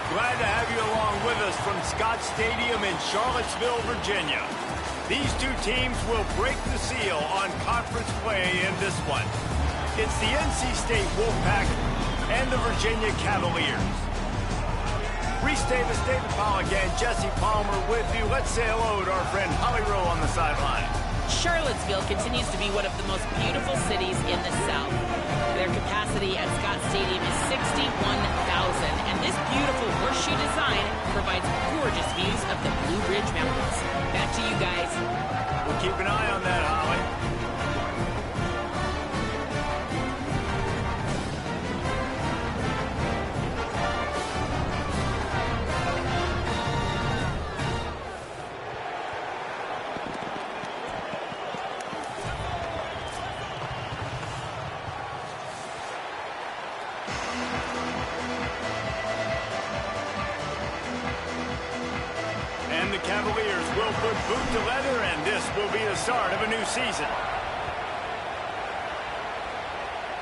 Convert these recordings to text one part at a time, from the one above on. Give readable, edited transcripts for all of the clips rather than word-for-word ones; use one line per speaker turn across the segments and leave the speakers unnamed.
Glad to have you along with us from Scott Stadium in Charlottesville, Virginia. These two teams will break the seal on conference play in this one. It's the NC State Wolfpack and the Virginia Cavaliers. Reese Davis, David Pollack, and Jesse Palmer with you. Let's say hello to our friend Holly Rowe on the sideline.
Charlottesville continues to be one of the most beautiful cities in the South. Their capacity at Scott Stadium is 61,000, and this beautiful horseshoe design provides gorgeous views of the Blue Ridge Mountains. Back to you guys.
We'll keep an eye on that, Holly. And the Cavaliers will put boot to leather, and this will be the start of a new season.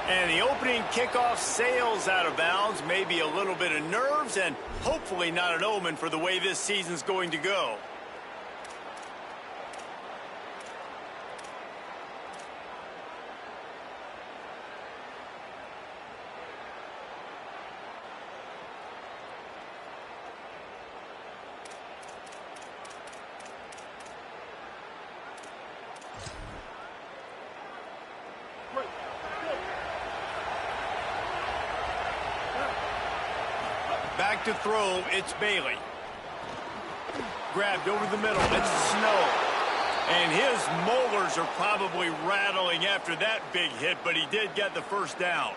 And the opening kickoff sails out of bounds. Maybe a little bit of nerves and hopefully not an omen for the way this season's going to go. Back to throw, it's Bailey. Grabbed over the middle, it's Snow. And his molars are probably rattling after that big hit, but he did get the first down.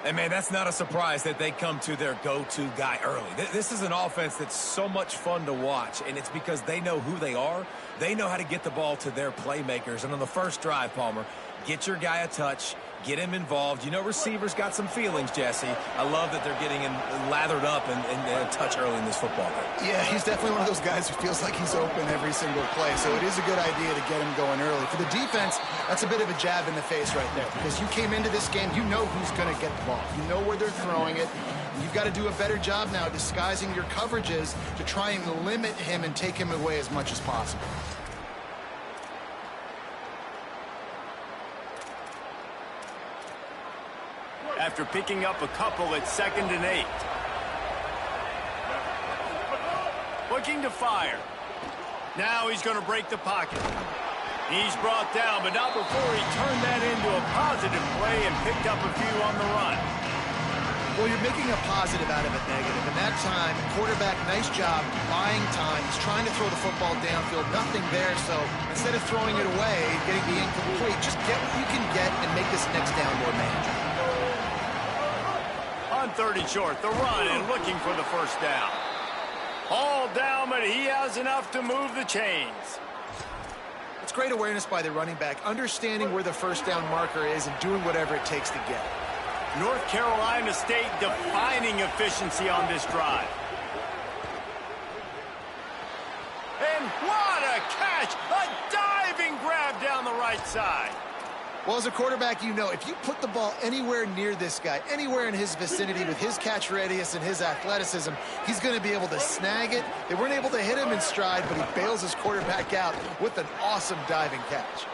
And, man, that's not a surprise that they come to their go-to guy early. This is an offense that's so much fun to watch, and it's because they know who they are. They know how to get the ball to their playmakers. And on the first drive, Palmer, get your guy a touch, get him involved. You know receivers got some feelings, Jesse. I love that they're getting him lathered up and a touch early in this football game.
Yeah, he's definitely one of those guys who feels like he's open every single play, so it is a good idea to get him going early. For the defense, that's a bit of a jab in the face right there, because you came into this game, you know who's going to get the ball. You know where they're throwing it. You've got to do a better job now disguising your coverages to try and limit him and take him away as much as possible.
After picking up a couple at 2nd and 8. Looking to fire. Now he's going to break the pocket. He's brought down, but not before he turned that into a positive play and picked up a few on the run.
Well, you're making a positive out of a negative, and that time, quarterback, nice job buying time. He's trying to throw the football downfield, nothing there, so instead of throwing it away, getting the incomplete, just get what you can get and make this next down more manageable.
On 30 short, the run and looking for the first down. All down, but he has enough to move the chains.
It's great awareness by the running back, understanding where the first down marker is and doing whatever it takes to get it.
North Carolina State defining efficiency on this drive. And what a catch! A diving grab down the right side.
Well, as a quarterback, you know, if you put the ball anywhere near this guy, anywhere in his vicinity with his catch radius and his athleticism, he's going to be able to snag it. They weren't able to hit him in stride, but he bails his quarterback out with an awesome diving catch.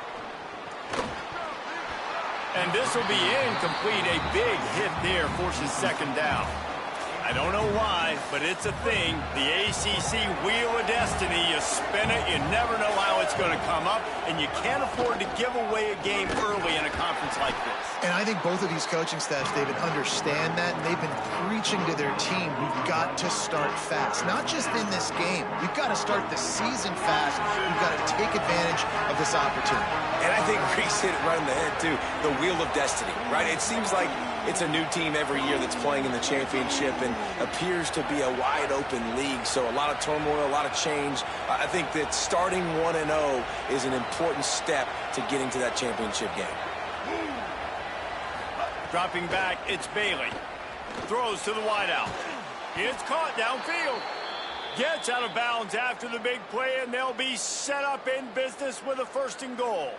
And this will be incomplete. A big hit there forces 2nd down. I don't know why, but it's a thing. The ACC Wheel of Destiny, you spin it, you never know how it's going to come up, and you can't afford to give away a game early in a conference like this.
And I think both of these coaching staffs, David, understand that, and they've been preaching to their team, we've got to start fast. Not just in this game. You've got to start the season fast. You've got to take advantage of this opportunity.
And I think Reese hit it right in the head, too. The Wheel of Destiny, right? It seems like it's a new team every year that's playing in the championship and appears to be a wide-open league. So a lot of turmoil, a lot of change. I think that starting 1-0 is an important step to getting to that championship game.
Dropping back, it's Bailey. Throws to the wideout. It's caught downfield. Gets out of bounds after the big play, and they'll be set up in business with a 1st and goal.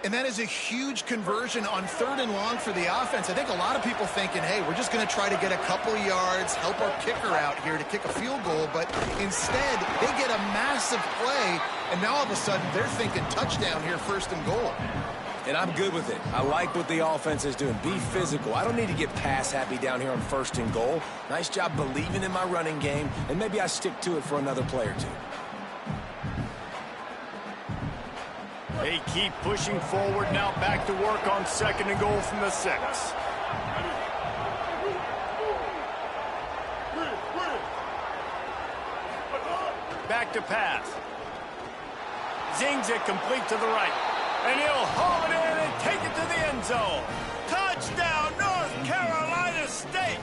And that is a huge conversion on 3rd and long for the offense. I think a lot of people thinking, hey, we're just going to try to get a couple yards, help our kicker out here to kick a field goal. But instead, they get a massive play, and now all of a sudden they're thinking touchdown here, 1st and goal.
And I'm good with it. I like what the offense is doing. Be physical. I don't need to get pass happy down here on 1st and goal. Nice job believing in my running game, and maybe I stick to it for another play or two.
They keep pushing forward now, back to work on 2nd and goal from the 6. Back to pass. Zings it complete to the right. And he'll haul it in and take it to the end zone. Touchdown, North Carolina State!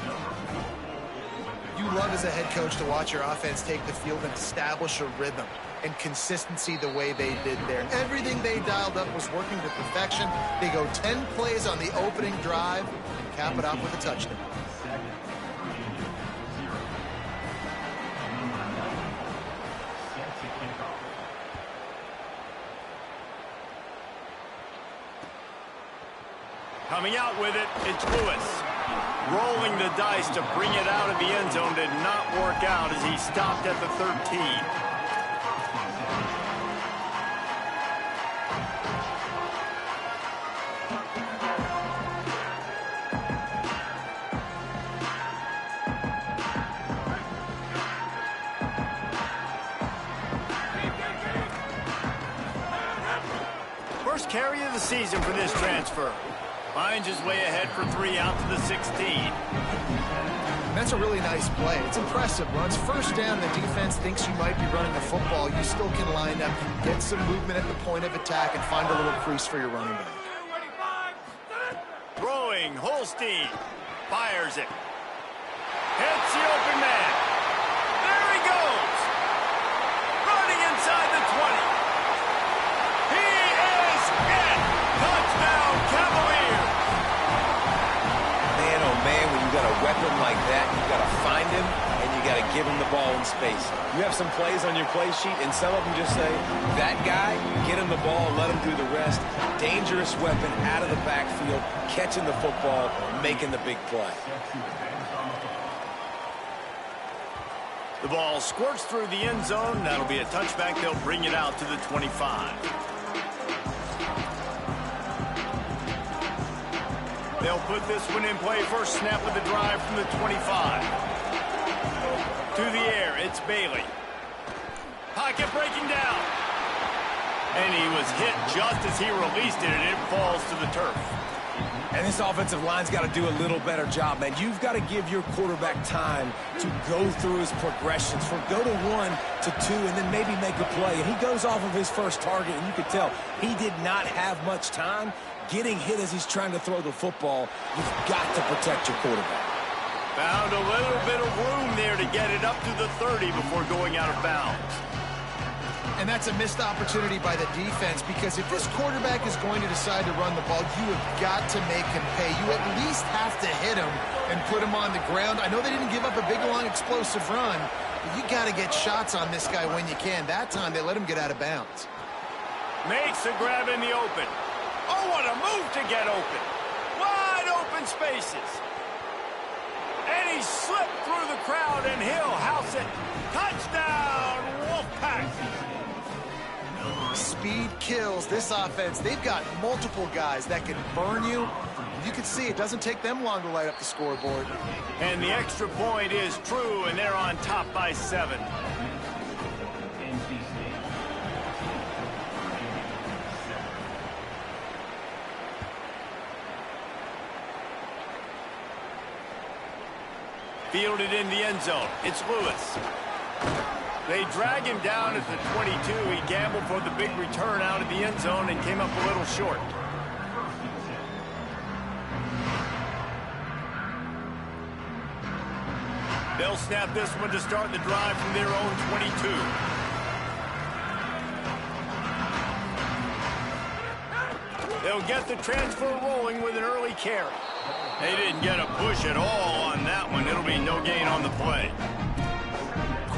You love as a head coach to watch your offense take the field and establish a rhythm and consistency the way they did there. Everything they dialed up was working to perfection. They go 10 plays on the opening drive and cap it off with a touchdown.
Coming out with it, it's Lewis. Rolling the dice to bring it out of the end zone did not work out as he stopped at the 13. First carry of the season for this transfer. Finds his way ahead for 3 out to the 16.
That's a really nice play. It's impressive. When it's 1st down, the defense thinks you might be running the football. You still can line up, get some movement at the point of attack, and find a little crease for your running back.
Throwing, Holstein. Fires it. Hits the open man. There he goes. Running inside the 20. He is in. Touchdown, Cavaliers.
Man, oh man, when you got a weapon like that, you got to find him and you got to give him the ball in space. You have some plays on your play sheet, and some of them just say, that guy, get him the ball, let him do the rest. Dangerous weapon out of the backfield, catching the football, making the big play.
The ball squirts through the end zone. That'll be a touchback. They'll bring it out to the 25. They'll put this one in play. First snap of the drive from the 25. To the air, it's Bailey. Pocket breaking down. And he was hit just as he released it, and it falls to the turf.
And this offensive line's got to do a little better job, man. You've got to give your quarterback time to go through his progressions, from go to 1 to 2, and then maybe make a play. And he goes off of his first target, and you could tell he did not have much time. Getting hit as he's trying to throw the football, you've got to protect your quarterback.
Found a little bit of room there to get it up to the 30 before going out of bounds.
And that's a missed opportunity by the defense, because if this quarterback is going to decide to run the ball, you have got to make him pay. You at least have to hit him and put him on the ground. I know they didn't give up a big, long, explosive run, but you got to get shots on this guy when you can. That time, they let him get out of bounds.
Makes a grab in the open. Oh, what a move to get open. Wide open spaces. And he slipped through the crowd, and he'll house it. Touchdown, Wolfpack.
Speed kills this offense. They've got multiple guys that can burn you. You can see it doesn't take them long to light up the scoreboard.
And the extra point is true, and they're on top by 7. Fielded in the end zone. It's Lewis. They drag him down at the 22. He gambled for the big return out of the end zone and came up a little short. They'll snap this one to start the drive from their own 22. They'll get the transfer rolling with an early carry. They didn't get a push at all on that one. It'll be no gain on the play.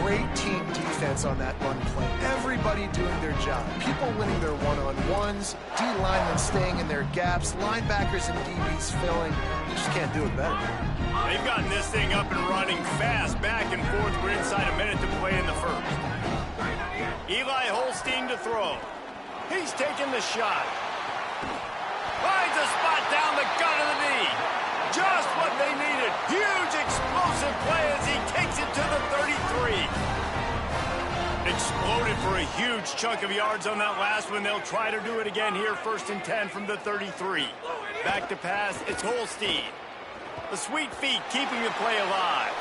great team defense on that run play. Everybody doing their job. People winning their one-on-ones, D-linemen staying in their gaps, linebackers and DBs filling. You just can't do it better.
They've gotten this thing up and running fast, back and forth. We're inside a minute to play in the first. Eli Holstein to throw. He's taking the shot. Finds a spot down the gut of the knee. Just what they needed. Huge explosive play as he takes it to the 33. Exploded for a huge chunk of yards on that last one. They'll try to do it again here, 1st and 10 from the 33. Back to pass, it's Holstein. The sweet feet keeping the play alive.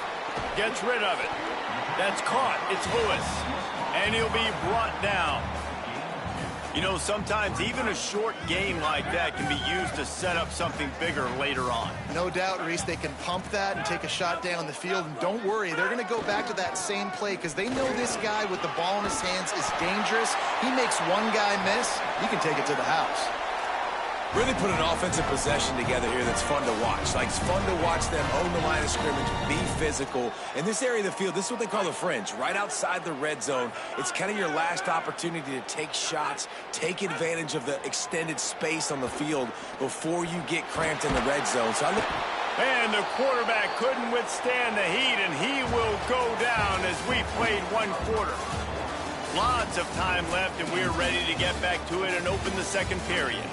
Gets rid of it. That's caught. It's Lewis. And he'll be brought down. You know, sometimes even a short game like that can be used to set up something bigger later on.
No doubt, Reese, they can pump that and take a shot down the field. And don't worry, they're going to go back to that same play because they know this guy with the ball in his hands is dangerous. He makes one guy miss, he can take it to the house.
Really put an offensive possession together here that's fun to watch. Like, it's fun to watch them own the line of scrimmage, be physical. In this area of the field, this is what they call the fringe, right outside the red zone. It's kind of your last opportunity to take shots, take advantage of the extended space on the field before you get cramped in the red zone. So
and the quarterback couldn't withstand the heat, and he will go down as we played one quarter. Lots of time left, and we're ready to get back to it and open the second period.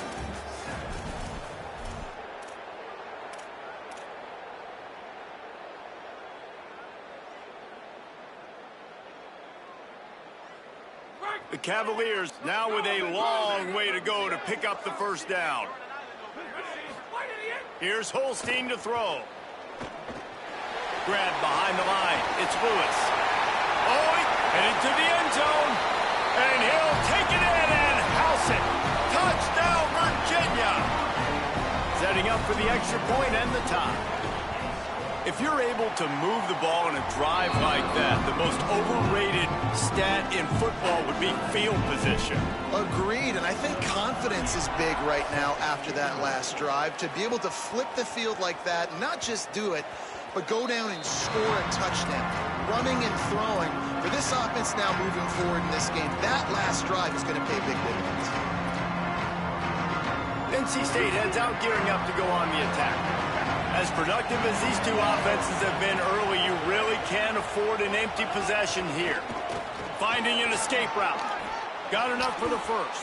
The Cavaliers now with a long way to go to pick up the first down. Here's Holstein to throw. Grab behind the line. It's Lewis. Oh, heading to the end zone. And he'll take it in and house it. Touchdown, Virginia. Setting up for the extra point and the tie. If you're able to move the ball in a drive like that, the most overrated stat in football would be field position.
Agreed, and I think confidence is big right now after that last drive. To be able to flip the field like that, not just do it, but go down and score a touchdown. Running and throwing. For this offense now moving forward in this game, that last drive is going to pay big dividends.
NC State heads out gearing up to go on the attack. As productive as these two offenses have been early, you really can't afford an empty possession here. Finding an escape route. Got enough for the first.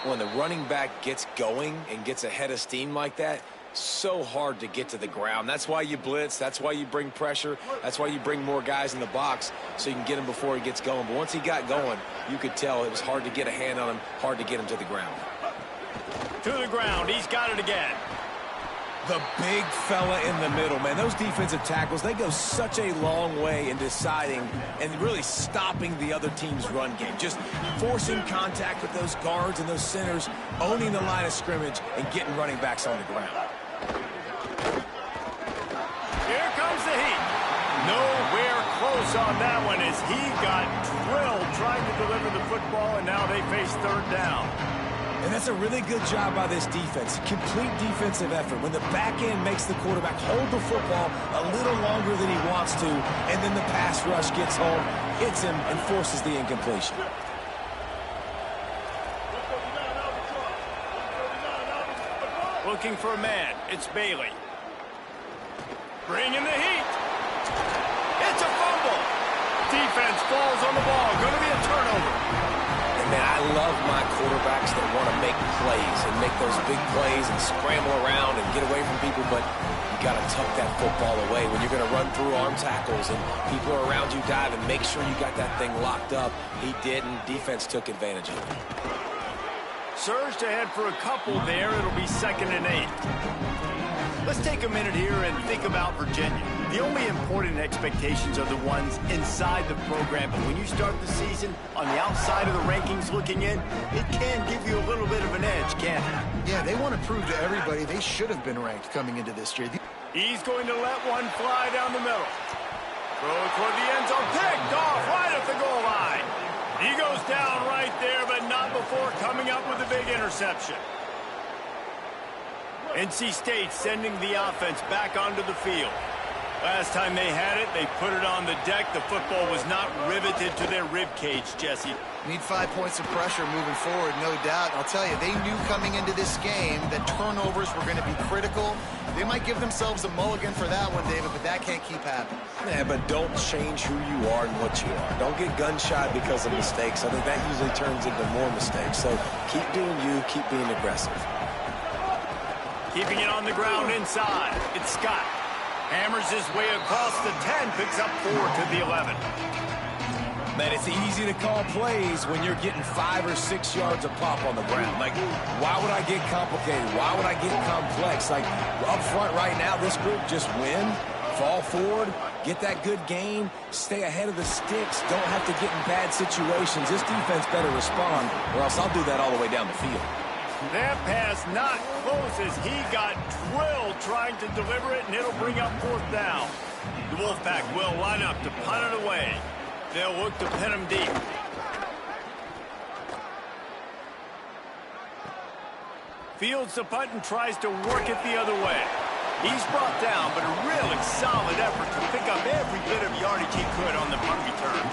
When the running back gets going and gets ahead of steam like that, so hard to get to the ground. That's why you blitz. That's why you bring pressure. That's why you bring more guys in the box so you can get him before he gets going. But once he got going, you could tell it was hard to get a hand on him, hard to get him to the ground.
To the ground. He's got it again.
The big fella in the middle, man. Those defensive tackles, they go such a long way in deciding and really stopping the other team's run game. Just forcing contact with those guards and those centers, owning the line of scrimmage, and getting running backs on the ground.
Here comes the heat. Nowhere close on that one as he got drilled trying to deliver the football, and now they face third down.
And that's a really good job by this defense. Complete defensive effort. When the back end makes the quarterback hold the football a little longer than he wants to, and then the pass rush gets home, hits him, and forces the incompletion.
Looking for a man. It's Bailey. Bringing the heat. It's a fumble. Defense falls on the ball. Going to be a turnover.
Man, I love my quarterbacks that want to make plays and make those big plays and scramble around and get away from people, but you got to tuck that football away. When you're going to run through arm tackles and people are around you diving, make sure you got that thing locked up. He didn't. Defense took advantage of it.
Surged ahead for a couple there. It'll be 2nd and 8. Let's take a minute here and think about Virginia. The only important expectations are the ones inside the program, but when you start the season on the outside of the rankings looking in, it can give you a little bit of an edge, can't it?
Yeah, they want to prove to everybody they should have been ranked coming into this year.
He's going to let one fly down the middle. Throw toward the end zone, picked off right at the goal line. He goes down right there, but not before coming up with a big interception. NC State sending the offense back onto the field. Last time they had it, they put it on the deck. The football was not riveted to their rib cage, Jesse.
Need 5 points of pressure moving forward, no doubt. I'll tell you, they knew coming into this game that turnovers were going to be critical. They might give themselves a mulligan for that one, David, but that can't keep happening.
Yeah, but don't change who you are and what you are. Don't get gun-shy because of mistakes. I think that usually turns into more mistakes. So keep doing you, keep being aggressive.
Keeping it on the ground inside. It's Scott. Hammers his way across the 10, picks up 4 to the 11.
Man, it's easy to call plays when you're getting 5 or 6 yards of pop on the ground. Like, why would I get complicated? Why would I get complex? Like, up front right now, this group just win, fall forward, get that good gain, stay ahead of the sticks, don't have to get in bad situations. This defense better respond, or else I'll do that all the way down the field.
That pass not close as he got drilled trying to deliver it, and it'll bring up 4th down. The Wolfpack will line up to punt it away. They'll look to pin him deep. Fields the punt and tries to work it the other way. He's brought down, but a really solid effort to pick up every bit of yardage he could on the punt return.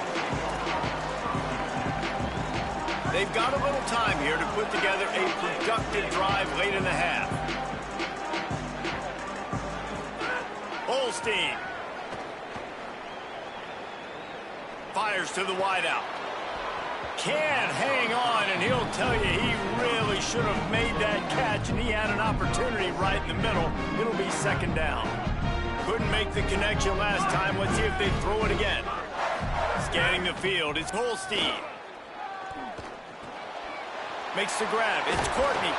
They've got a little time here to put together a productive drive late in the half. Holstein fires to the wideout. Can't hang on, and he'll tell you he really should have made that catch, and he had an opportunity right in the middle. It'll be 2nd down. Couldn't make the connection last time. Let's see if they throw it again. Scanning the field, it's Holstein. Makes the grab. It's Courtney.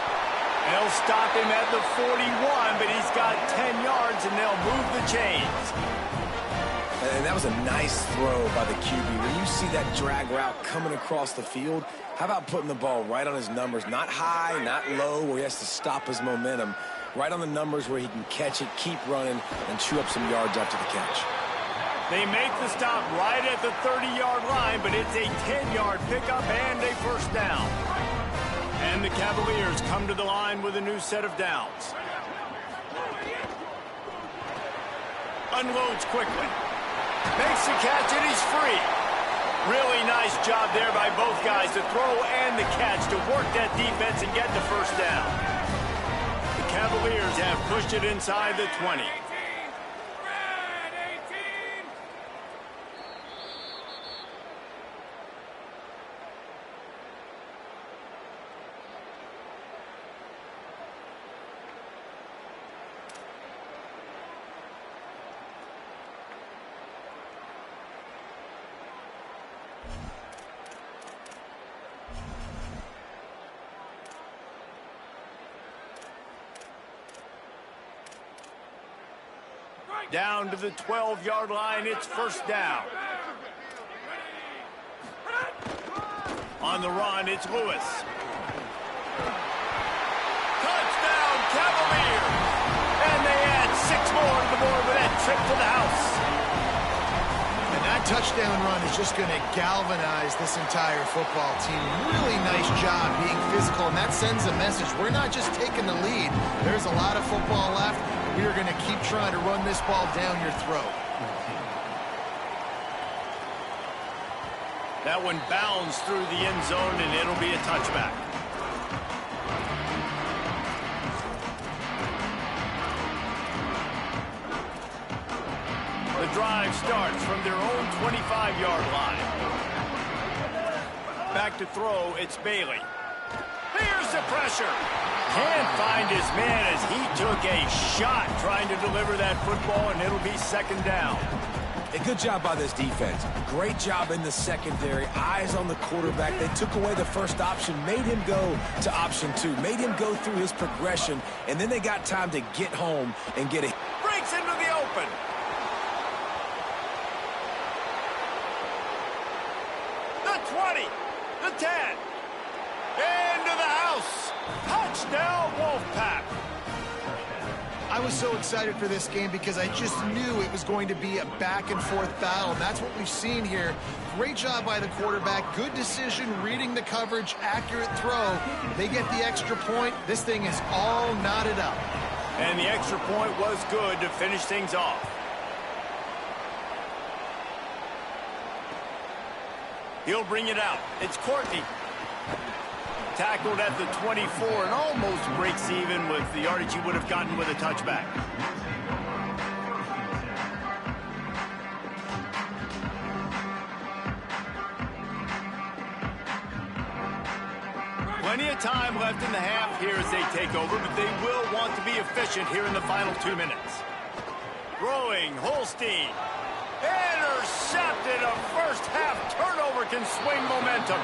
They'll stop him at the 41, but he's got 10 yards, and they'll move the chains.
And that was a nice throw by the QB. When you see that drag route coming across the field, how about putting the ball right on his numbers? Not high, not low, where he has to stop his momentum. Right on the numbers where he can catch it, keep running, and chew up some yards after the catch.
They make the stop right at the 30-yard line, but it's a 10-yard pickup and a 1st down. And the Cavaliers come to the line with a new set of downs. Unloads quickly. Makes the catch, and he's free. Really nice job there by both guys, the throw and the catch, to work that defense and get the 1st down. The Cavaliers have pushed it inside the 20. Down to the 12-yard line, it's 1st down. On the run, it's Lewis. Touchdown, Cavaliers! And they add 6 more to the board with that trip to the house.
And that touchdown run is just going to galvanize this entire football team. Really nice job being physical, and that sends a message. We're not just taking the lead. There's a lot of football left. We are going to keep trying to run this ball down your throat.
That one bounds through the end zone, and it'll be a touchback. The drive starts from their own 25-yard line. Back to throw, it's Bailey. Here's the pressure. Can't find his man as he took a shot trying to deliver that football, and it'll be 2nd down.
A good job by this defense. Great job in the secondary. Eyes on the quarterback. They took away the first option, made him go to option 2, made him go through his progression, and then they got time to get home and get it.
Breaks into the open. The 20, the 10, into the house. Touchdown, Wolfpack.
I was so excited for this game because I just knew it was going to be a back-and-forth battle. And that's what we've seen here. Great job by the quarterback. Good decision, reading the coverage, accurate throw. They get the extra point. This thing is all knotted up.
And the extra point was good to finish things off. He'll bring it out. It's Courtney. Tackled at the 24 and almost breaks even with the yardage he would have gotten with a touchback. Plenty of time left in the half here as they take over, but they will want to be efficient here in the final 2 minutes. Throwing, Holstein. Intercepted. A first half turnover can swing momentum.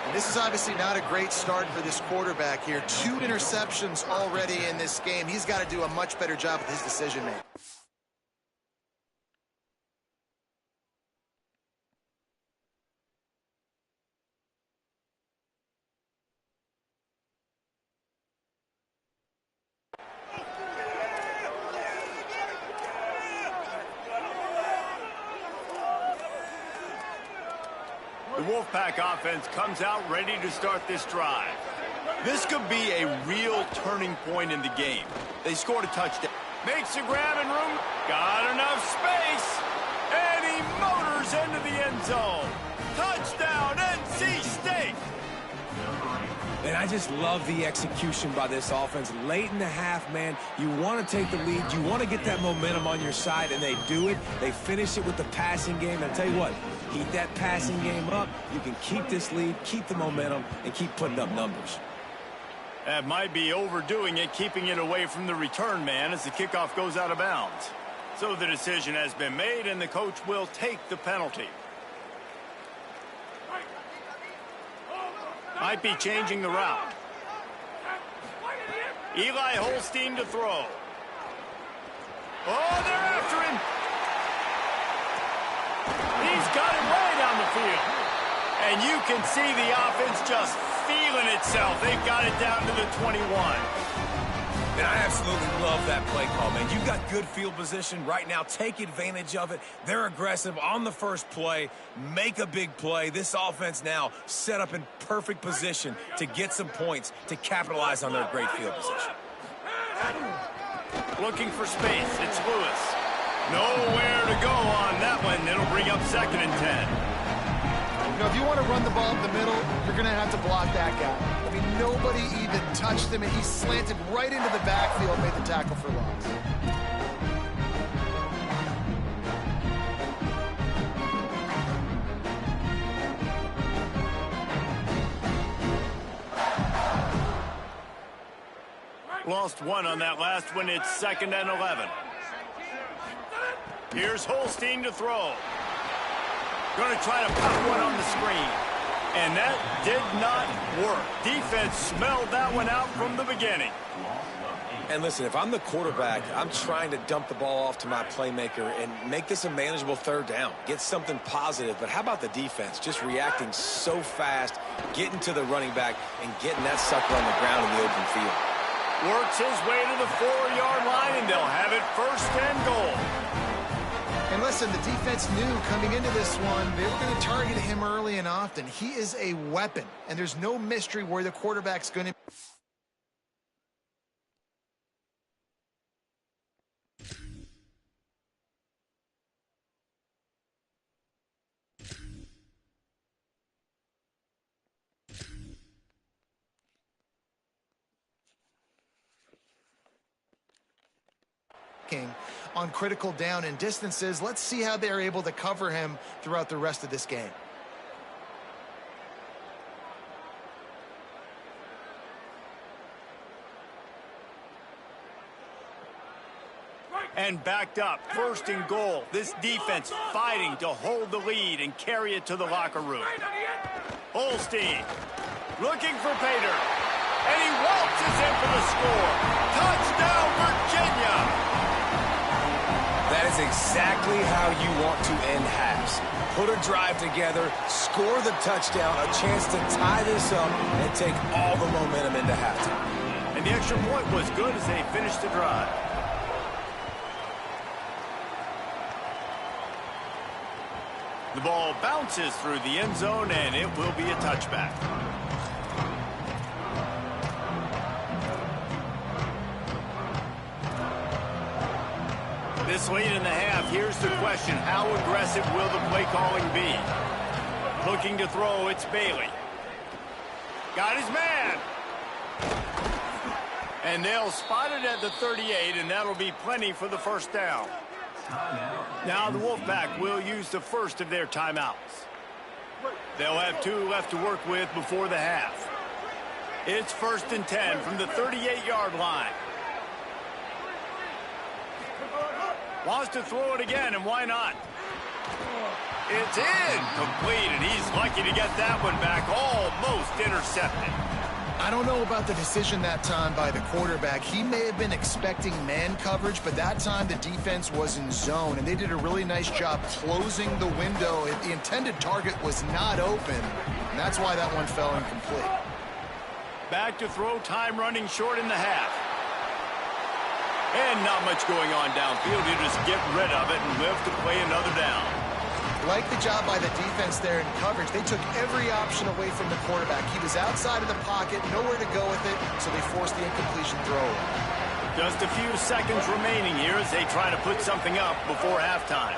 And this is obviously not a great start for this quarterback here. 2 interceptions already in this game. He's got to do a much better job with his decision-making.
The Wolfpack offense comes out ready to start this drive. This could be a real turning point in the game. They scored a touchdown. Makes a grab and room. Got enough space. And he motors into the end zone. Touchdown, NC State.
And I just love the execution by this offense. Late in the half, man, you want to take the lead. You want to get that momentum on your side, and they do it. They finish it with the passing game. And I'll tell you what, keep that passing game up. You can keep this lead, keep the momentum, and keep putting up numbers.
That might be overdoing it, keeping it away from the return man as the kickoff goes out of bounds. So the decision has been made, and the coach will take the penalty. Might be changing the route. Eli Holstein to throw. Oh, they're after him. He's got it way down the field. And you can see the offense just feeling itself. They've got it down to the 21.
And I absolutely love that play call, man. You've got good field position right now. Take advantage of it. They're aggressive on the first play. Make a big play. This offense now set up in perfect position to get some points to capitalize on their great field position.
Looking for space. It's Lewis. Nowhere to go on that one. It'll bring up 2nd and 10.
You know, if you want to run the ball up the middle, you're going to have to block that guy. I mean, nobody even touched him, and he slanted right into the backfield, made the tackle for loss.
Lost one on that last one. It's 2nd and 11. Here's Holstein to throw. Going to try to pop one on the screen. And that did not work. Defense smelled that one out from the beginning.
And listen, if I'm the quarterback, I'm trying to dump the ball off to my playmaker and make this a manageable 3rd down. Get something positive. But how about the defense? Just reacting so fast, getting to the running back, and getting that sucker on the ground in the open field.
Works his way to the 4-yard line, and they'll have it 1st and goal.
And listen, the defense knew coming into this one, they were going to target him early and often. He is a weapon, and there's no mystery where the quarterback's going to... on critical down and distances. Let's see how they're able to cover him throughout the rest of this game.
And backed up, 1st and goal. This defense fighting to hold the lead and carry it to the locker room. Holstein looking for Pater. And he waltzes in for the score. Touchdown, Virginia!
That is exactly how you want to end halves. Put a drive together, score the touchdown, a chance to tie this up, and take all the momentum into halftime.
And the extra point was good as they finished the drive. The ball bounces through the end zone, and it will be a touchback. This late in the half, here's the question. How aggressive will the play calling be? Looking to throw, it's Bailey. Got his man. And they'll spot it at the 38, and that'll be plenty for the first down. Now the Wolfpack will use the first of their timeouts. They'll have 2 left to work with before the half. It's 1st and 10 from the 38-yard line. Wants to throw it again, and why not? It's incomplete, and he's lucky to get that one back, almost intercepted.
I don't know about the decision that time by the quarterback. He may have been expecting man coverage, but that time the defense was in zone, and they did a really nice job closing the window. The intended target was not open, and that's why that one fell incomplete.
Back to throw, time running short in the half. And not much going on downfield. You just get rid of it and live to play another down.
Like the job by the defense there in coverage. They took every option away from the quarterback. He was outside of the pocket, nowhere to go with it, so they forced the incompletion throw.
Just a few seconds remaining here as they try to put something up before halftime.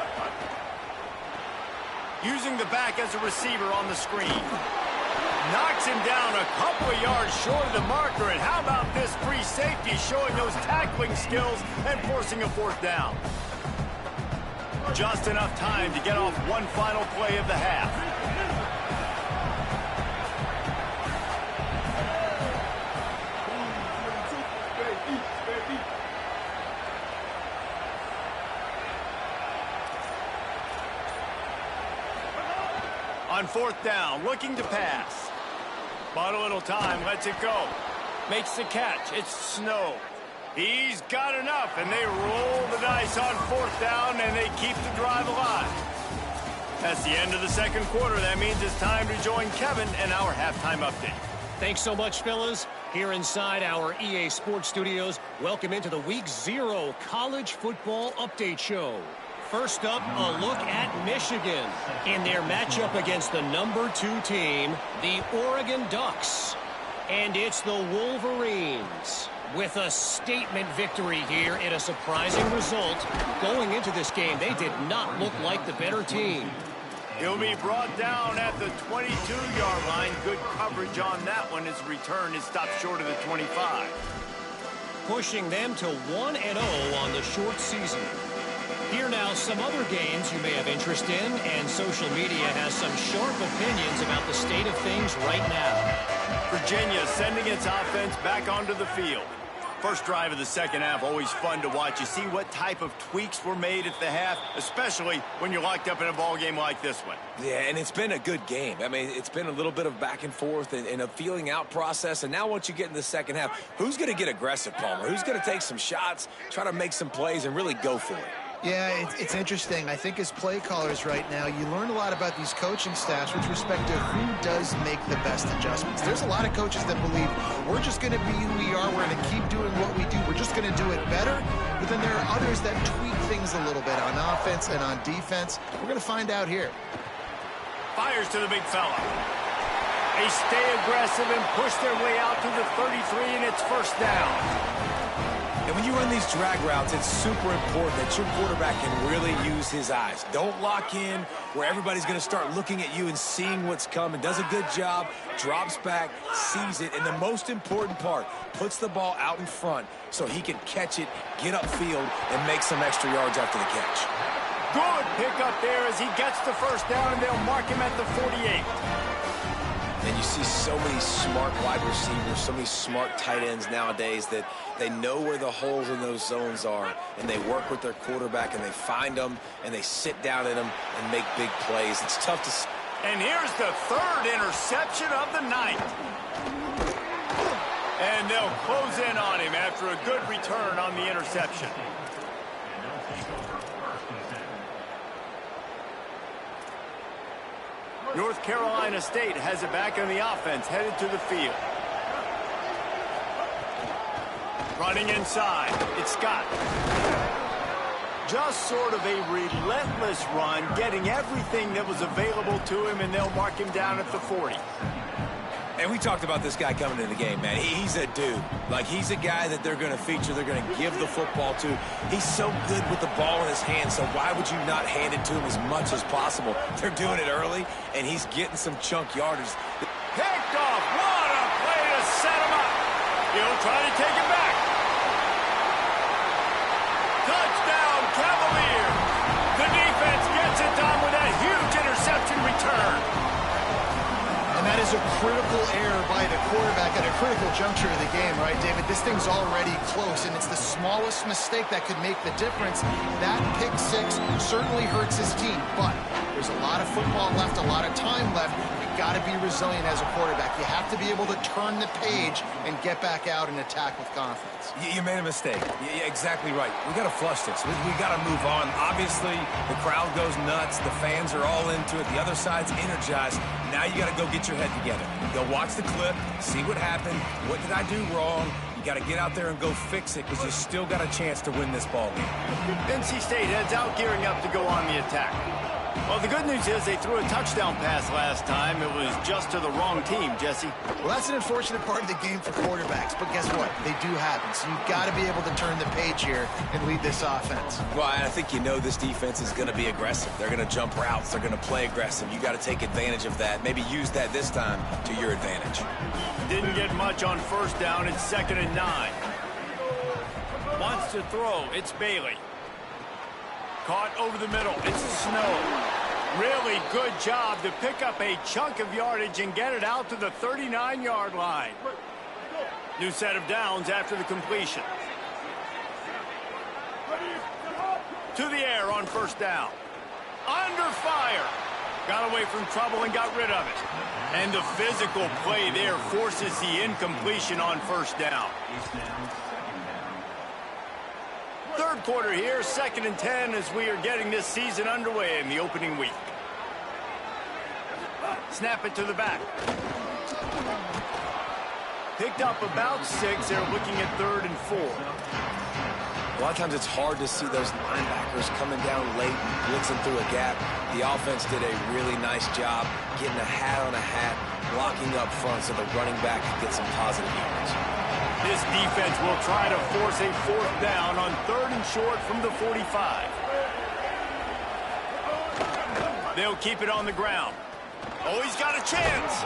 Using the back as a receiver on the screen. Knocks him down a couple of yards short of the marker, and how about this free safety showing those tackling skills and forcing a 4th down. Just enough time to get off one final play of the half. On 4th down, looking to pass. Bought a little time, lets it go. Makes the catch, it's Snow. He's got enough, and they roll the dice on 4th down, and they keep the drive alive. That's the end of the second quarter. That means it's time to join Kevin and our halftime update.
Thanks so much, fellas. Here inside our EA Sports Studios, welcome into the Week 0 College Football Update Show. First up, a look at Michigan in their matchup against the number 2 team, the Oregon Ducks. And it's the Wolverines with a statement victory here in a surprising result. Going into this game, they did not look like the better team.
He'll be brought down at the 22-yard line. Good coverage on that one. His return is stopped short of the 25.
Pushing them to 1-0 on the short season. Here now, some other games you may have interest in, and social media has some sharp opinions about the state of things right now.
Virginia sending its offense back onto the field. First drive of the second half, always fun to watch. You see what type of tweaks were made at the half, especially when you're locked up in a ball game like this one.
Yeah, and it's been a good game. I mean, it's been a little bit of back and forth and a feeling out process. And now once you get in the second half, who's going to get aggressive, Palmer? Who's going to take some shots, try to make some plays, and really go for it?
Yeah, it's interesting. I think as play callers right now, you learn a lot about these coaching staffs with respect to who does make the best adjustments. There's a lot of coaches that believe we're just going to be who we are. We're going to keep doing what we do. We're just going to do it better. But then there are others that tweak things a little bit on offense and on defense. We're going to find out here.
Fires to the big fella. They stay aggressive and push their way out to the 33, and it's first down.
And when you run these drag routes, it's super important that your quarterback can really use his eyes. Don't lock in where everybody's going to start looking at you and seeing what's coming. Does a good job, drops back, sees it, and the most important part, puts the ball out in front so he can catch it, get upfield, and make some extra yards after the catch.
Good pickup there as he gets the first down, and they'll mark him at the 48.
And you see so many smart wide receivers, so many smart tight ends nowadays that they know where the holes in those zones are, and they work with their quarterback, and they find them, and they sit down in them and make big plays. It's tough to see.
And here's the third interception of the night. And they'll close in on him after a good return on the interception. North Carolina State has it back on the offense, headed to the field. Running inside, it's Scott. Just sort of a relentless run, getting everything that was available to him, and they'll mark him down at the 40.
And we talked about this guy coming into the game, man. He's a dude. Like, he's a guy that they're going to feature, they're going to give the football to. He's so good with the ball in his hand, so why would you not hand it to him as much as possible? They're doing it early, and he's getting some chunk yardage.
Picked off. What a play to set him up. He'll try to take it back. Touchdown, Cavaliers. The defense gets it done with a huge interception return.
And that is a critical error by the quarterback at a critical juncture of the game, right, David? This thing's already close, and it's the smallest mistake that could make the difference. That pick six certainly hurts his team, but there's a lot of football left, a lot of time left. You've got to be resilient as a quarterback. You have to be able to turn the page and get back out and attack with confidence.
You made a mistake. You're exactly right. We got to flush this. We got to move on. Obviously, the crowd goes nuts. The fans are all into it. The other side's energized. Now you got to go get your head together. Go watch the clip, see what happened. What did I do wrong? You got to get out there and go fix it because you still got a chance to win this ball game.
NC State heads out gearing up to go on the attack. Well, the good news is they threw a touchdown pass last time. It was just to the wrong team, Jesse.
Well, that's an unfortunate part of the game for quarterbacks, but guess what? They do happen, so you've got to be able to turn the page here and lead this offense.
Well, I think you know this defense is going to be aggressive. They're going to jump routes. They're going to play aggressive. You got to take advantage of that. Maybe use that this time to your advantage.
Didn't get much on first down. It's 2nd and 9. Wants to throw. It's Bailey. Caught over the middle. It's Snow. Really good job to pick up a chunk of yardage and get it out to the 39-yard line. New set of downs after the completion. To the air on first down. Under fire. Got away from trouble and got rid of it. And the physical play there forces the incompletion on first down. Third quarter here, 2nd and 10 as we are getting this season underway in the opening week. Snap it to the back. Picked up about 6. They're looking at 3rd and 4.
A lot of times it's hard to see those linebackers coming down late and blitzing through a gap. The offense did a really nice job getting a hat on a hat, blocking up front so the running back can get some positive yards.
This defense will try to force a 4th down on 3rd and short from the 45. They'll keep it on the ground. Oh, he's got a chance.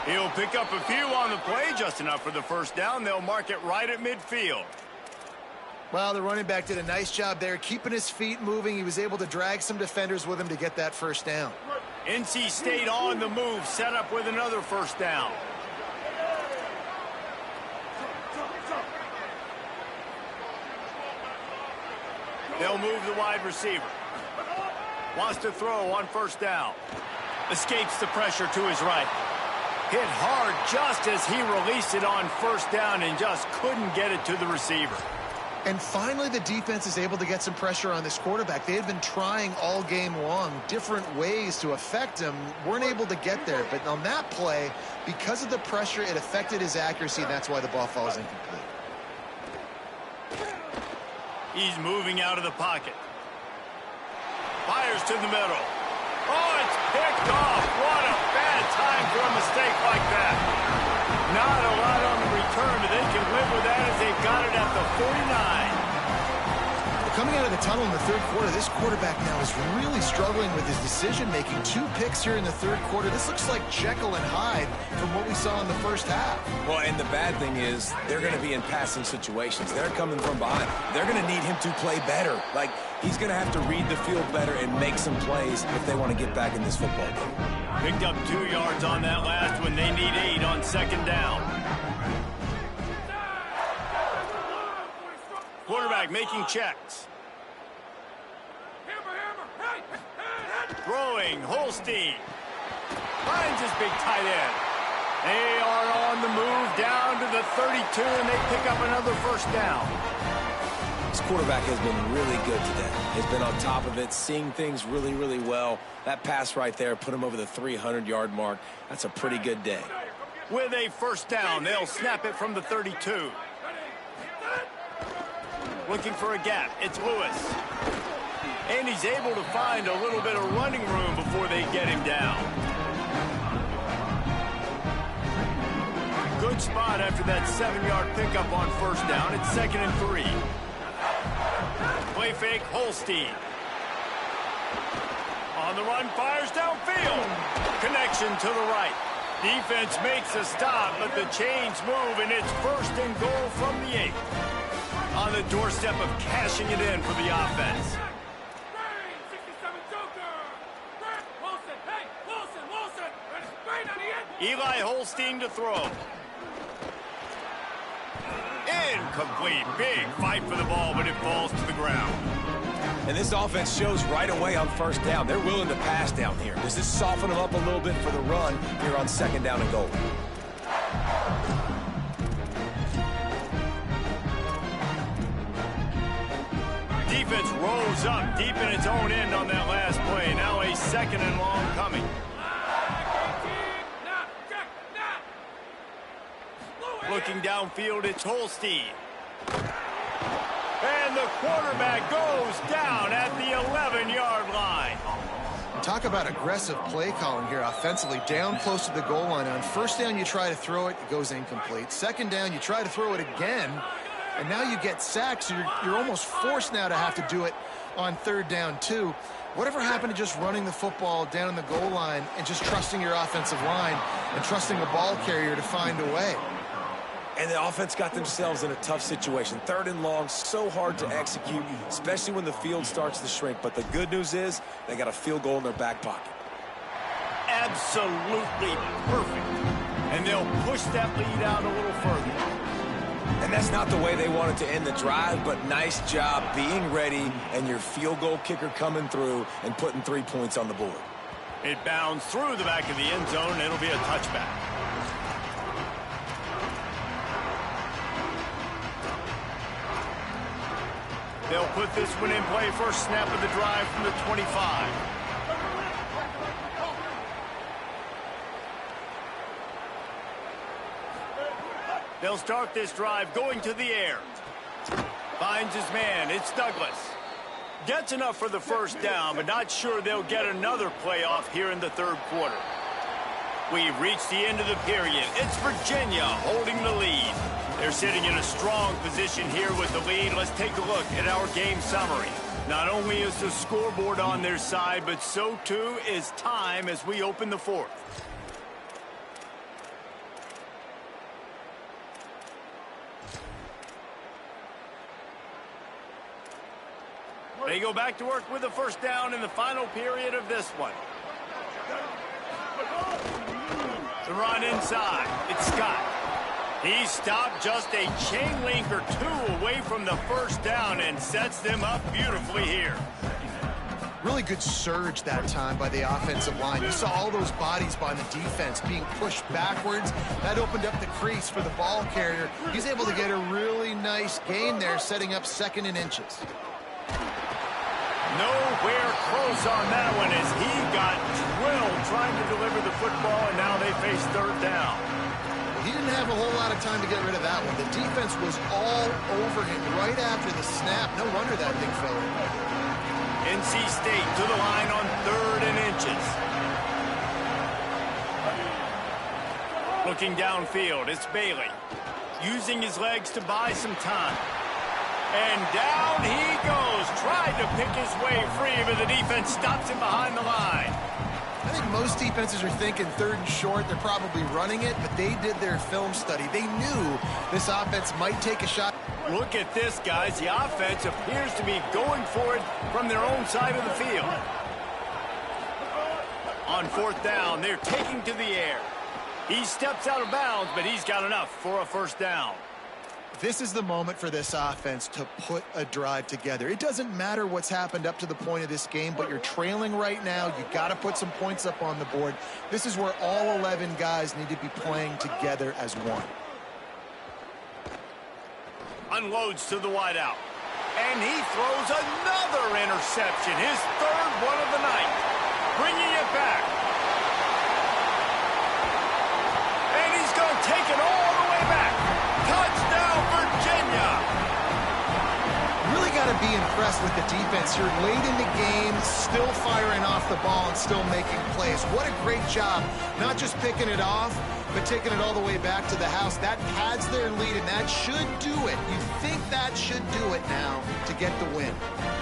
He'll pick up a few on the play, just enough for the first down. They'll mark it right at midfield.
Well, the running back did a nice job there, keeping his feet moving. He was able to drag some defenders with him to get that first down.
NC State on the move, set up with another first down. They'll move the wide receiver. Wants to throw on first down. Escapes the pressure to his right. Hit hard just as he released it on first down and just couldn't get it to the receiver.
And finally, the defense is able to get some pressure on this quarterback. They had been trying all game long different ways to affect him. Weren't able to get there. But on that play, because of the pressure, it affected his accuracy, and that's why the ball falls incomplete.
He's moving out of the pocket. Fires to the middle. Oh, it's picked off. What a bad time for a mistake like that. Not a lot on the return, but they can live with that as they've got it at the 49.
Coming out of the tunnel in the third quarter, this quarterback now is really struggling with his decision-making. 2 picks here in the third quarter. This looks like Jekyll and Hyde from what we saw in the first half.
Well, and the bad thing is they're going to be in passing situations. They're coming from behind. They're going to need him to play better. Like, he's going to have to read the field better and make some plays if they want to get back in this football game.
Picked up 2 yards on that last one. They need 8 on second down. Quarterback making checks. Throwing, Holstein. Finds his big tight end. They are on the move down to the 32, and they pick up another first down.
This quarterback has been really good today. He's been on top of it, seeing things really, really well. That pass right there put him over the 300-yard mark. That's a pretty good day.
With a first down, they'll snap it from the 32. Looking for a gap. It's Lewis. And he's able to find a little bit of running room before they get him down. good spot after that 7-yard pickup on first down. It's 2nd and 3. Play fake, Holstein. On the run, fires downfield. Connection to the right. Defense makes a stop, but the chains move, and it's 1st and goal from the 8. On the doorstep of cashing it in for the offense. Eli Holstein to throw. Incomplete. Big fight for the ball, but it falls to the ground.
And this offense shows right away on first down. They're willing to pass down here. Does this soften them up a little bit for the run here on 2nd down and goal?
Defense rolls up deep in its own end on that last play. Now a 2nd and long coming. Looking downfield, it's Holstein. And the quarterback goes down at the 11-yard line.
Talk about aggressive play calling here offensively. Down close to the goal line. On first down, you try to throw it. It goes incomplete. 2nd down, you try to throw it again. And now you get sacked, so you're almost forced now to have to do it on 3rd down, too. Whatever happened to just running the football down the goal line and just trusting your offensive line and trusting a ball carrier to find a way?
And the offense got themselves in a tough situation. 3rd and long, so hard to execute, especially when the field starts to shrink. But the good news is they got a field goal in their back pocket.
Absolutely perfect. And they'll push that lead out a little further.
And that's not the way they wanted to end the drive, but nice job being ready and your field goal kicker coming through and putting 3 points on the board.
It bounds through the back of the end zone, and it'll be a touchback. They'll put this one in play. First snap of the drive from the 25. They'll start this drive going to the air. Finds his man. It's Douglas. Gets enough for the first down, but not sure they'll get another play off here in the 3rd quarter. We've reached the end of the period. It's Virginia holding the lead. They're sitting in a strong position here with the lead. Let's take a look at our game summary. Not only is the scoreboard on their side, but so too is time as we open the 4th. They go back to work with the first down in the final period of this one. The run inside. It's Scott. He stopped just a chain link or 2 away from the first down and sets them up beautifully here.
Really good surge that time by the offensive line. You saw all those bodies by the defense being pushed backwards. That opened up the crease for the ball carrier. He's able to get a really nice gain there, setting up 2nd and inches.
Nowhere close on that one as he got drilled trying to deliver the football, and now they face 3rd down.
He didn't have a whole lot of time to get rid of that one. The defense was all over him right after the snap. No wonder that thing fell in.
NC State to the line on 3rd and inches. Looking downfield, it's Bailey. Using his legs to buy some time. And down he goes. Tried to pick his way free, but the defense stops him behind the line.
I think most defenses are thinking 3rd and short. They're probably running it, but they did their film study. They knew this offense might take a shot.
Look at this, guys. The offense appears to be going for it from their own side of the field. On 4th down, they're taking to the air. He steps out of bounds, but he's got enough for a first down.
This is the moment for this offense to put a drive together. It doesn't matter what's happened up to the point of this game, but you're trailing right now. You got to put some points up on the board. This is where all 11 guys need to be playing together as one.
Unloads to the wideout. And he throws another interception. His 3rd one of the night. Bringing it back. And he's going to take it all the way back. Touchdown, Virginia!
Really got to be in impressed with the defense here. Late in the game, still firing off the ball and still making plays. What a great job. Not just picking it off, but taking it all the way back to the house. That pads their lead, and that should do it. You think that should do it now to get the win.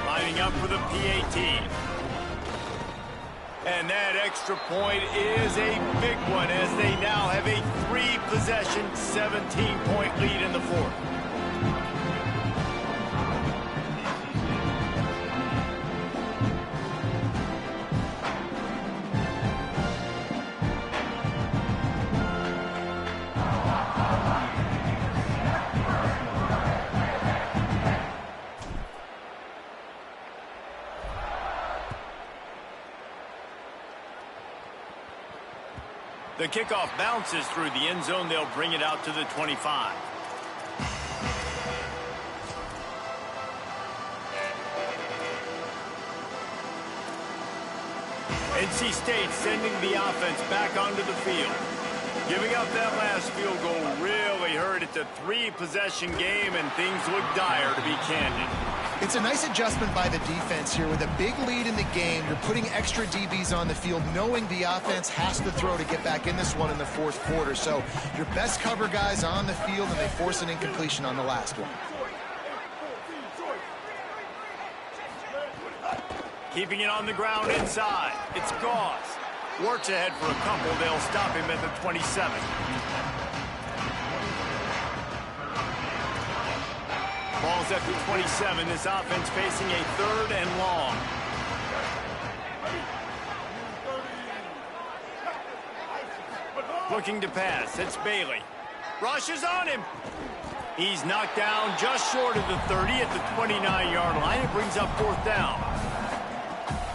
Lining up for the PAT. And that extra point is a big one as they now have a 3-possession, 17-point lead in the fourth. The kickoff bounces through the end zone. They'll bring it out to the 25. NC State sending the offense back onto the field. Giving up that last field goal really hurt. It's a 3-possession game, and things look dire, to be candid.
It's a nice adjustment by the defense here. With a big lead in the game, you're putting extra DBs on the field, knowing the offense has to throw to get back in this one in the fourth quarter. So your best cover guys on the field, and they force an incompletion on the last one.
Keeping it on the ground inside. It's Gauze. Works ahead for a couple. They'll stop him at the 27. Ball's at the 27. This offense facing a 3rd and long. Looking to pass. It's Bailey. Rushes on him. He's knocked down just short of the 30 at the 29-yard line. It brings up 4th down.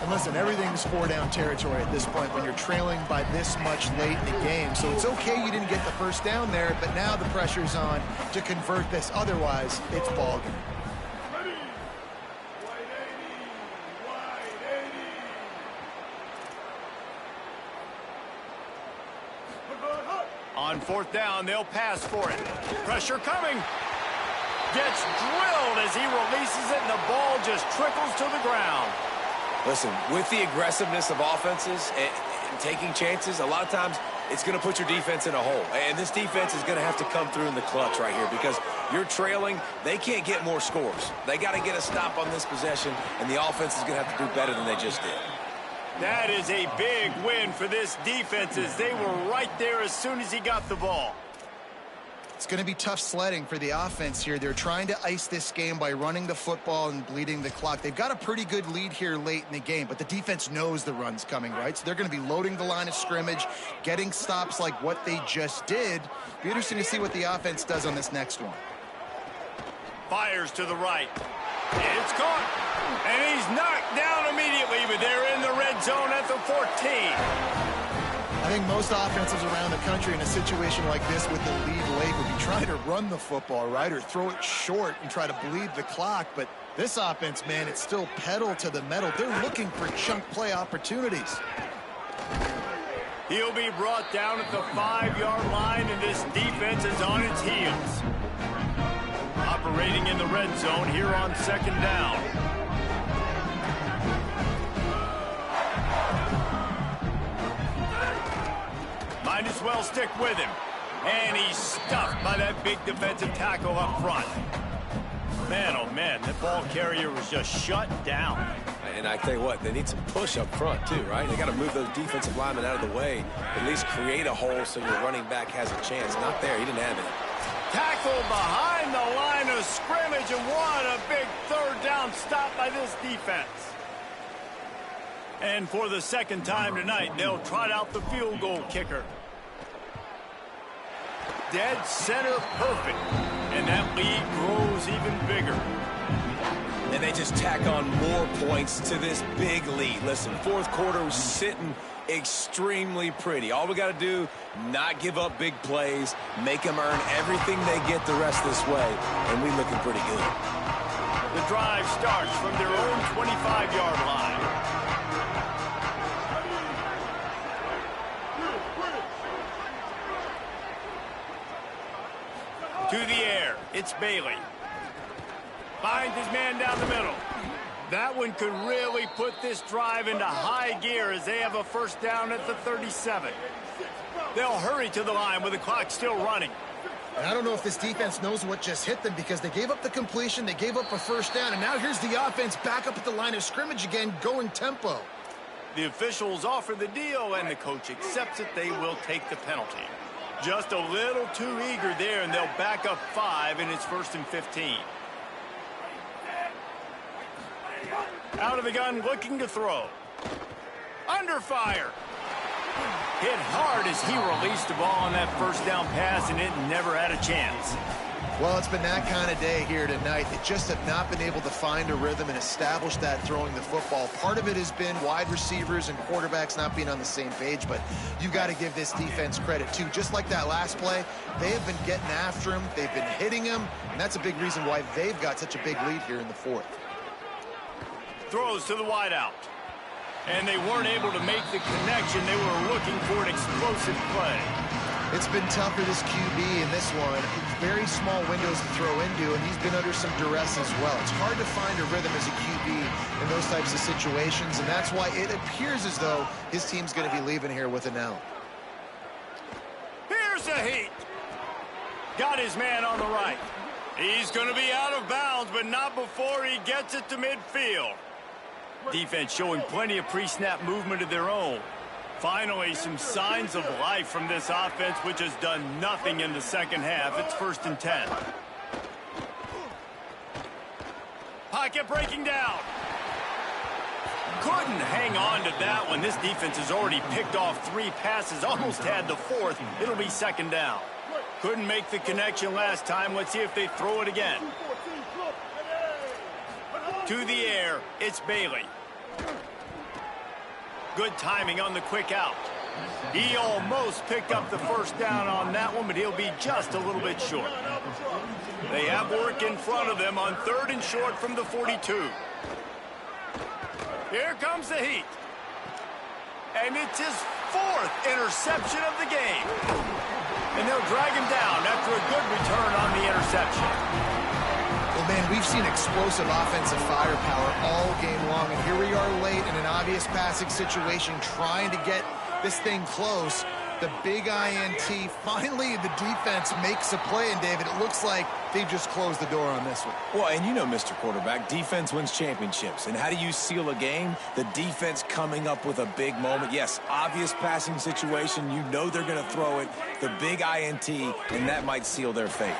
And listen, everything's 4-down territory at this point when you're trailing by this much late in the game. So it's okay you didn't get the first down there, but now the pressure's on to convert this. Otherwise, it's ball game.
On 4th down, they'll pass for it. Pressure coming. Gets drilled as he releases it, and the ball just trickles to the ground.
Listen, with the aggressiveness of offenses and taking chances, a lot of times it's going to put your defense in a hole. And this defense is going to have to come through in the clutch right here because you're trailing. They can't get more scores. They got to get a stop on this possession, and the offense is going to have to do better than they just did.
That is a big win for this defense as they were right there as soon as he got the ball.
It's going to be tough sledding for the offense here. They're trying to ice this game by running the football and bleeding the clock. They've got a pretty good lead here late in the game, but the defense knows the run's coming, right? So they're going to be loading the line of scrimmage, getting stops like what they just did. Be interesting to see what the offense does on this next one.
Fires to the right. It's caught. And he's knocked down immediately, but they're in the red zone at the 14.
I think most offenses around the country in a situation like this with the lead late would be trying to run the football, right, or throw it short and try to bleed the clock. But this offense, man, it's still pedal to the metal. They're looking for chunk play opportunities.
He'll be brought down at the 5-yard line, and this defense is on its heels. Operating in the red zone here on 2nd down. Might as well stick with him. And he's stuffed by that big defensive tackle up front. Man, oh man, that ball carrier was just shut down.
And I tell you what, they need some push up front too, right? They got to move those defensive linemen out of the way, at least create a hole so your running back has a chance. Not there, he didn't have it.
Tackle behind the line of scrimmage, and what a big 3rd down stop by this defense. And for the 2nd time tonight, they'll trot out the field goal kicker. Dead center perfect. And that lead grows even bigger.
And they just tack on more points to this big lead. Listen, 4th quarter was sitting extremely pretty. All we got to do, not give up big plays, make them earn everything they get the rest this way, and we're looking pretty good.
The drive starts from their own 25-yard line. To the air, it's Bailey. Finds his man down the middle. That one could really put this drive into high gear as they have a first down at the 37. They'll hurry to the line with the clock still running.
And I don't know if this defense knows what just hit them because they gave up the completion, they gave up a first down, and now here's the offense back up at the line of scrimmage again, going tempo.
The officials offer the deal, and the coach accepts it. They will take the penalty. Just a little too eager there, and they'll back up 5, and it's 1st and 15. Out of the gun, looking to throw. Under fire. Hit hard as he released the ball on that first down pass, and it never had a chance.
Well, it's been that kind of day here tonight. They just have not been able to find a rhythm and establish that throwing the football. Part of it has been wide receivers and quarterbacks not being on the same page, but you've got to give this defense credit, too. Just like that last play, they have been getting after him. They've been hitting him, and that's a big reason why they've got such a big lead here in the 4th.
Throws to the wideout. And they weren't able to make the connection. They were looking for an explosive play.
It's been tough for this QB in this one. It's very small windows to throw into, and he's been under some duress as well. It's hard to find a rhythm as a QB in those types of situations, and that's why it appears as though his team's going to be leaving here with an L.
Here's a heat. Got his man on the right. He's going to be out of bounds, but not before he gets it to midfield. Defense showing plenty of pre-snap movement of their own. Finally, some signs of life from this offense, which has done nothing in the second half. It's 1st and 10. Pocket breaking down. Couldn't hang on to that one. This defense has already picked off 3 passes, almost had the 4th. It'll be 2nd down. Couldn't make the connection last time. Let's see if they throw it again. To the air, it's Bailey. Good timing on the quick out. He almost picked up the first down on that one, but he'll be just a little bit short. They have work in front of them on 3rd and short from the 42. Here comes the heat. And it's his 4th interception of the game. And they'll drag him down after a good return on the interception.
Well, man, we've seen explosive offensive firepower all game long, and here we are late in an obvious passing situation trying to get this thing close. The big INT, finally the defense makes a play, and David, it looks like they've just closed the door on this one.
Well, and you know, Mr. Quarterback, defense wins championships. And how do you seal a game? The defense coming up with a big moment. Yes, obvious passing situation. You know they're going to throw it. The big INT, and that might seal their fate.